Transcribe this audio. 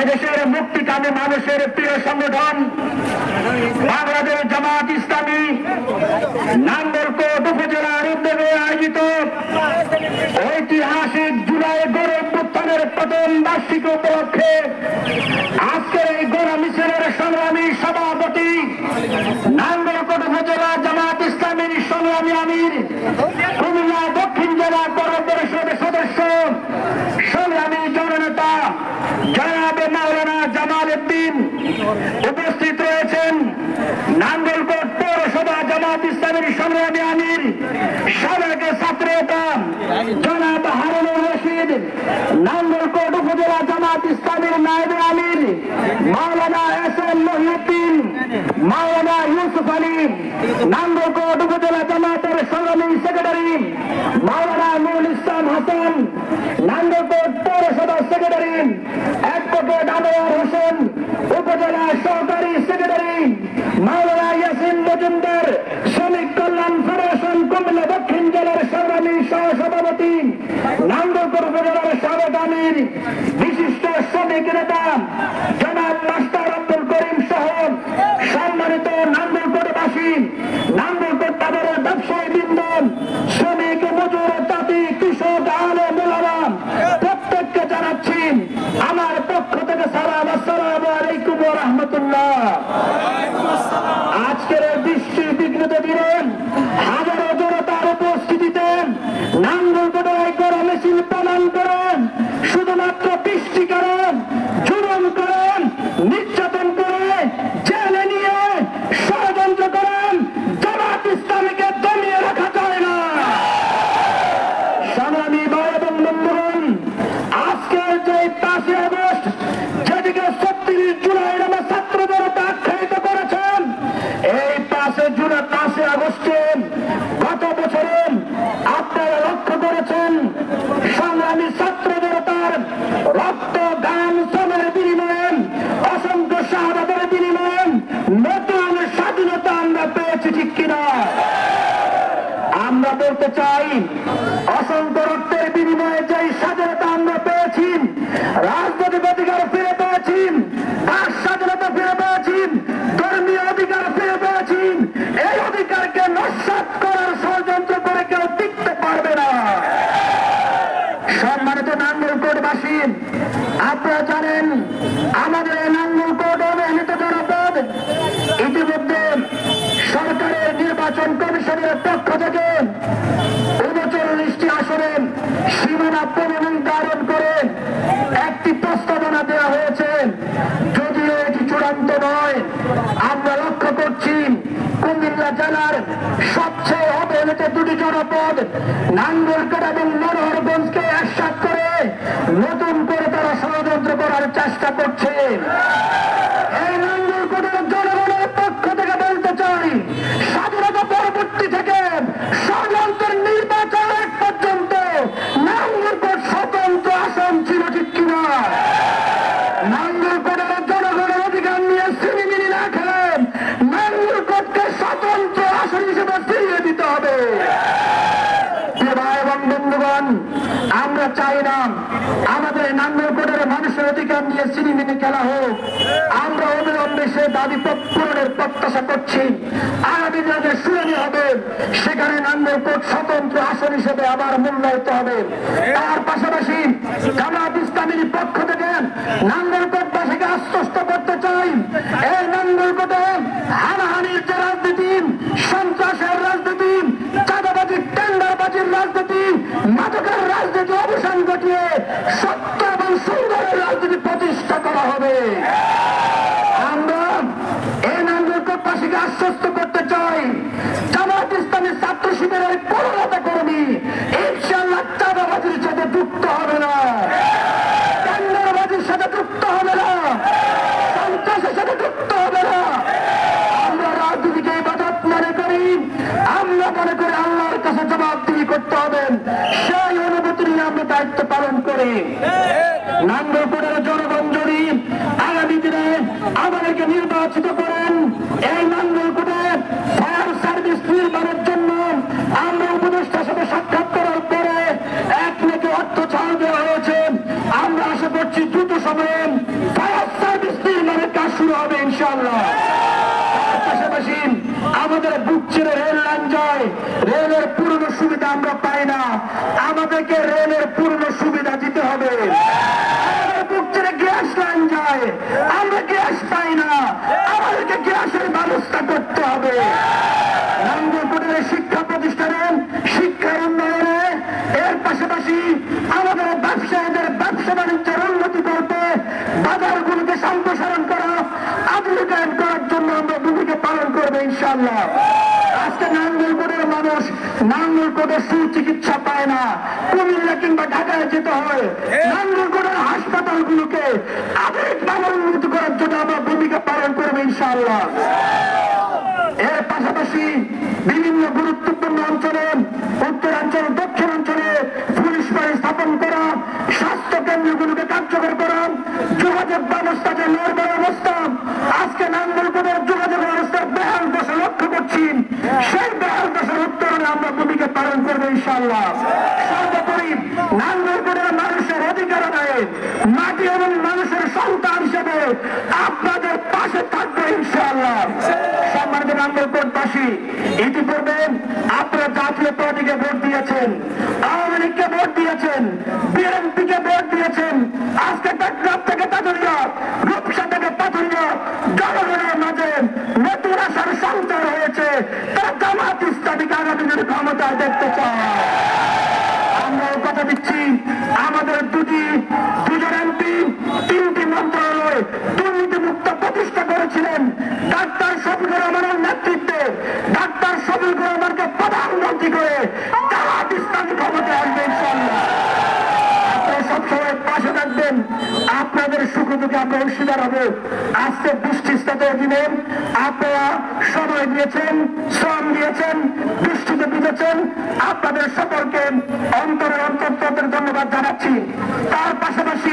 এদেশের মুক্তিকামী মানুষের প্রিয় সংগঠন বাংলাদেশ জামাত ইসলামী নাঙ্গলকোট উপজেলার উদ্যোগে আয়োজিত ঐতিহাসিক জুলাই গণ অভ্যুত্থানের প্রথম বার্ষিকী উপলক্ষে আজকের এই গণ মিছিলের সংগ্রামী সভাপতি নাঙ্গলকোট উপজেলা জামাত ইসলামীর সংগ্রামী আমির, কুমিল্লা দক্ষিণ জেলা গণ পরিষদের সদস্য, সংগ্রামী জননেতা জনাবে মাওলানা জামাল উদ্দিন। উপস্থিত রয়েছেন নাঙ্গলকোট পৌরসভা জামাত ইসলামীর সংগ্রামী আমির, সাবেক ছাত্রনেতা জনাব হারুনুর রশিদ, নাঙ্গলকোট উপজেলা জামাত ইসলামীর নায়েবে আমির মাওলানা এসএম মহিউদ্দিন, মাওলানা ইউসুফ আলী, নাঙ্গলকোট উপজেলা জামাতের সংগ্রামী সেক্রেটারি মাওলানা নুরুল ইসলাম হাসান, নাঙ্গলকোট পৌরসভা সেক্রেটারি অ্যাডভোকেট আনোয়ার হোসেন, উপজেলা সহকারী সেক্রেটারি মাওলানা ইয়াসিন মজুমদার, শ্রমিক কল্যাণ ফেডারেশন কুমিল্লা দক্ষিণ জেলার সংগ্রামী সহসভাপতি, নাঙ্গলকোট উপজেলার সাবেক আমির, বিশিষ্ট শ্রমিক নেতা জনাব মাস্টার আব্দুল করিম সহ সম্মানিত নাঙ্গলকোটবাসী, নাঙ্গলকোট বাজারের ব্যবসায়ী বৃন্দ, শ্রমিক মজুর তাঁতি কৃষক আলেম ওলামা প্রত্যেককে জানাচ্ছি আমার পক্ষ থেকে সালাম, আসসালামু আলাইকুম ওয়া রাহমাতুল্লাহ। আজকের দৃষ্টি বিঘ্নিত দিনে হাজারো জনতার উপস্থিতিতে নাঙ্গলকোটের এই গণ মিছিল প্রমাণ করেন শুধুমাত্র বৃষ্টি করেন, জুলুম করেন, নির্যাতন করে জেলে নিয়ে ষড়যন্ত্র করেন জামাত ইসলামীকে দমিয়ে রাখা যায় না। সংগ্রামী ভাই এবং বন্ধুগণ, আজকের যে 5 আগস্ট যেদিকে 36 জুলাই নামে ছাত্র জনতা আখ্যায়িত করেছেন, এই 5 আগস্টে গত বছরে আপনারা লক্ষ্য করেছেন সংগ্রামী ছাত্র জনতার রক্ত গান শ্রমের বিনিময়ে, অসংখ্য শাহাদাতের বিনিময়ে নতুন স্বাধীনতা আমরা পেয়েছি, ঠিক কিনা? আমরা বলতে চাই অসংখ্য রক্তের বিনিময়ে যে স্বাধীনতা আমরা পেয়েছি, রাজনৈতিক অধিকার ফিরে পেয়েছি, বাক স্বাধীনতা ফিরে পেয়েছি, ধর্মীয় অধিকার ফিরে পেয়েছি, এই অধিকারকে নস্যাৎ করার ষড়যন্ত্র করে কেউ টিকতে পারবে না। সম্মানিত নাঙ্গলকোটবাসী, আপনারা জানেন আমাদের এই নাঙ্গলকোট অবহেলিত জনপদ ইতিমধ্যে সরকারের নির্বাচন কমিশনের পক্ষ থেকে 39টি আসনে সীমানা পুনর্নির্ধারণ করে একটি প্রস্তাবনা দেওয়া হয়েছে। যদিও এটি চূড়ান্ত নয়, আমরা লক্ষ্য করছি কুমিল্লা জেলার সবচেয়ে অবহেলিত 2টি জনপদ নাঙ্গলকোট এবং মনোহরগঞ্জকে একসাথ করে নতুন করে তারা ষড়যন্ত্র করার চেষ্টা করছে। এই নাঙ্গলকোটের জনগণের পক্ষ থেকে বলতে চাই, স্বাধীনতা পরবর্তী থেকে ষড়যন্ত্রের নির্বাচন এক পর্যন্ত নাঙ্গলকোট স্বতন্ত্র আসন ছিল, ঠিক কিনা? নাঙ্গলকোটের জনগণের অধিকার নিয়ে সিনেমিনি না খেলেন নাঙ্গলকোটকে স্বতন্ত্র আসন হিসেবে ফিরিয়ে দিতে হবে। এবং বন্ধুগণ, আমরা চাই না আমাদের নাঙ্গলকোটের মানুষের অধিকার নিয়ে সিনেমিনি খেলা হোক। আমরা অবিলম্বে সে দাবি পূরণের প্রত্যাশা করছি। আগামী দিনে শুনানি হবে, সেখানে নাঙ্গলকোট স্বতন্ত্র আসন হিসেবে আবার মূল্যায়িত হবে। তার পাশাপাশি জামাত ইসলামীর পক্ষ থেকে নাঙ্গলকোটবাসীকে আশ্বস্ত করতে চাই, এই নাঙ্গলকোটে হানাহানির যে রাজনীতি, সন্ত্রাসের রাজনীতি, চাঁদাবাজি, টেন্ডারবাজির রাজনীতি, মাদকের রাজনীতি অবসান ঘটিয়ে সত্য এবং সুন্দরের রাজনীতি প্রতিষ্ঠা করা হবে। আমরা এই নাঙ্গলকোটবাসীকে আশ্বস্ত করতে চাই, জামাত ইসলামী ছাত্র শিবিরের পরিণত কর্মী ইনশাআল্লাহ চাঁদাবাজির সাথে যুক্ত হবে না, টেন্ডারবাজির সাথে যুক্ত হবে না, সন্ত্রাসের সাথে যুক্ত হবে না। আমরা রাজনীতিকে ইবাদত মনে করি, আমরা মনে করি আল্লাহর কাছে জবাবদিহি করতে হবে, সেই অনুভূতি নিয়ে আমরা দায়িত্ব পালন করি। নাঙ্গলকোটের জনগণ যদি আগামী দিনে আমাদেরকে নির্বাচিত করেন, এই নাঙ্গলকোটে ফায়ার সার্ভিস নির্মাণের জন্য আমরা উপদেষ্টার সাথে সাক্ষাৎ করার পরে 1 লাখ অর্থ ছাড় দেওয়া হয়েছে। আমরা আশা করছি দ্রুত সময়ে ফায়ার সার্ভিস নির্মাণের কাজ শুরু হবে ইনশাআল্লাহ। তার পাশাপাশি আমাদের বুক ছেড়ে রেল লাইন যায়, রেলের পূর্ণ সুবিধা আমরা পাই না, আমাদেরকে রেলের পূর্ণ সুবিধা দিতে হবে। আমাদের বুক ছেড়ে গ্যাস লাইন যায়, আমরা গ্যাস পাই না, আমাদেরকে গ্যাসের ব্যবস্থা করতে হবে। নাঙ্গলকোটের শিক্ষা প্রতিষ্ঠানে শিক্ষার উন্নয়নে, এর পাশাপাশি আমাদের ব্যবসায়ীদের ব্যবসা বাণিজ্যের উন্নতি করতে, বাজারগুলোকে সম্প্রসারণ করা, আধুনিকায়ন করার জন্য আমরা ভূমিকা পালন করবো ইনশাআল্লাহ। আজকে নাঙ্গলকোটের মানুষ নাঙ্গলকোটের সুচিকিৎসা পায় না, কুমিল্লা কিংবা ঢাকায় যেতে হয়। নাঙ্গলকোটের হাসপাতালগুলোকে আধুনিকভাবে উন্নত করার জন্য আমরা ভূমিকা পালন করবো ইনশাআল্লাহ। এর পাশাপাশি বিভিন্ন গুরুত্বপূর্ণ অঞ্চলে, উত্তরাঞ্চল, দক্ষিণাঞ্চলে পুলিশ বাহিনী স্থাপন করা, স্বাস্থ্য কেন্দ্রগুলোকে কার্যকর করা, যোগাযোগ ব্যবস্থা যে নড়বড় অবস্থা, আজকে নাঙ্গলকোটের যোগাযোগ ব্যবস্থার বেহাল দশা লক্ষ্য করছি, সেই বেহাল দশার উত্তরণে আমরা ভূমিকা পালন করবো ইনশাআল্লাহ। সর্বোপরি নাঙ্গলকোটের মানুষের অধিকার আদায়ে মাটি এবং মানুষের সন্তান হিসেবে আপনাদের পাশে থাকবে ইনশাআল্লাহ। সম্মানিত নাঙ্গলকোটবাসী, ইতিপূর্বে আপনারা জাতীয় পার্টিকে ভোট দিয়েছেন, আওয়ামী লীগকে ভোট দিয়েছেন, বিএনপিকে ভোট দিয়েছেন। আজকে টেকনাফ থেকে পাথুরিয়া, রূপসা থেকে পাথুরিয়া জনগণের মাঝে নতুন আশার সঞ্চার হয়েছে। তারা জামাত ইসলামীকে আগামী দিনে ক্ষমতায় দেখতে চায়। আমরাও কথা দিচ্ছি, আমাদের দুজন এমপি 3টি মন্ত্রণালয় দুর্নীতিমুক্ত প্রতিষ্ঠা করেছিলেন ডাক্তার শফিকুর রহমানের নেতৃত্বে। ডাক্তার শফিকুর রহমানকে প্রধানমন্ত্রী করে জামাত ইসলামী ক্ষমতায় আসবে ইনশাআল্লাহ। আপনারা সবসময় পাশে থাকবেন, আপনাদের সুখ দুঃখে আমরা অংশীদার হব। আজকে বৃষ্টি স্থাতের দিনে আপনারা সময় দিয়েছেন, শ্রম দিয়েছেন, বৃষ্টিতে ভিজেছেন, আপনাদের সকলকে অন্তরের অন্তর ধন্যবাদ জানাচ্ছি। তার পাশাপাশি